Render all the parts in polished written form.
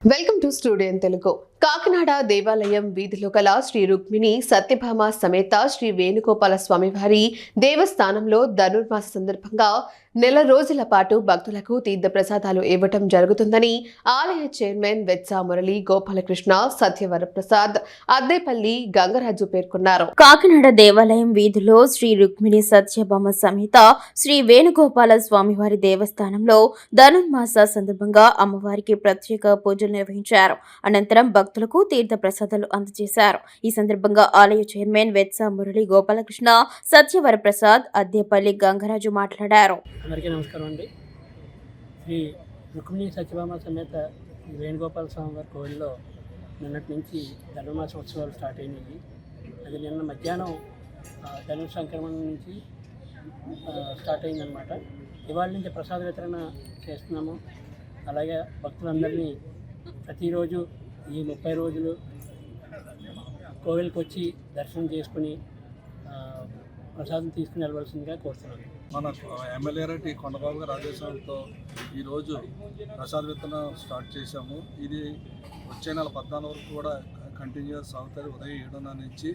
Welcome to studio Telugu. Kakinada దేవాలయం వీధిలో గల శ్రీ రుక్మిణి సత్యభామ సమేత శ్రీ వేణుగోపాల స్వామివారి దేవస్థానంలో ధనుర్మాస సందర్భంగా నెల రోజుల పాటు భక్తులకు తీర్థ ప్రసాదాలు ఇవ్వటం జరుగుతుందని ఆలయ చైర్మన్ వెత్సా మురళి గోపాలకృష్ణ సత్యవరప్రసాద్ అద్దేపల్లి గంగరాజు పేర్కొన్నారు. కాకినాడ దేవాలయం వీధిలో శ్రీ రుక్మిణి సత్యభామ సమేత శ్రీ వేణుగోపాల స్వామివారి దేవస్థానంలో ధనుర్మాస సందర్భంగా అమ్మవారికి ప్రత్యేక పూజలు నిర్వహించారు. అనంతరం భక్తులకు తీర్థ ప్రసాదాలు అందజేశారు. ఈ సందర్భంగా ఆలయ చైర్మన్ వెత్సా మురళి గోపాలకృష్ణ సత్యవరప్రసాద్ అద్దేపల్లి గంగరాజు మాట్లాడారు. అందరికీ నమస్కారం అండి. శ్రీ రుక్మిణి సత్యభామ సమేత వేణుగోపాల స్వామి వారి కోవిల్లో నిన్నటి నుంచి ధనుర్మాస ఉత్సవాలు స్టార్ట్ అయినాయి. అది నిన్న మధ్యాహ్నం ధనుర్ సంక్రమణ నుంచి స్టార్ట్ అయిందనమాట. ఇవాళ నుంచి ప్రసాద వితరణ చేస్తున్నాము. అలాగే భక్తులందరినీ ప్రతిరోజు ఈ 30 రోజులు కోవిల్కి వచ్చి దర్శనం చేసుకుని ప్రసాదం తీసుకుని వెళ్ళవలసిందిగా కోరుతున్నాను. మన ఎమ్మెల్యే రెడ్డి కొండబాబు గారి ఆదేశాలతో ఈరోజు ప్రసాద విత్తన స్టార్ట్ చేశాము. ఇది వచ్చే నెల 14 వరకు కూడా కంటిన్యూస్ అవుతుంది. ఉదయం 7:30 నుంచి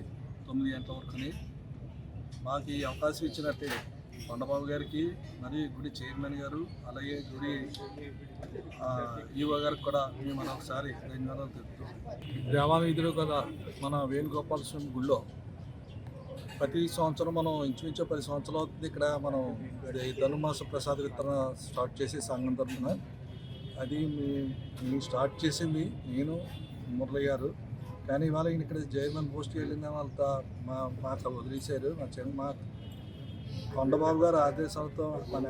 9 గంటల వరకుని. మాకు ఈ అవకాశం ఇచ్చినట్టే కొండబాబు గారికి మరియు గుడి చైర్మన్ గారు అలాగే గుడి ఈవో గారికి కూడా మేము మనం ఒకసారి ధన్యవాదాలు తెలుపుతాం. దేవాలయం వీధిలో కదా మన వేణుగోపాల స్వామి గుళ్ళో ప్రతి సంవత్సరం మనం ఇంచుమించు 10 సంవత్సరాలు అవుతుంది. ఇక్కడ మనం ధనుర్మాస ప్రసాద వితరణ స్టార్ట్ చేసి సంఘం తరఫున అది మేము స్టార్ట్ చేసింది నేను మురళి గారు. కానీ ఇవాళ ఇక్కడ చైర్మన్ పోస్ట్కి వెళ్ళిన వాళ్ళతో మాకు వదిలేశారు. మా కొండబాబు గారు ఆదేశాలతో మన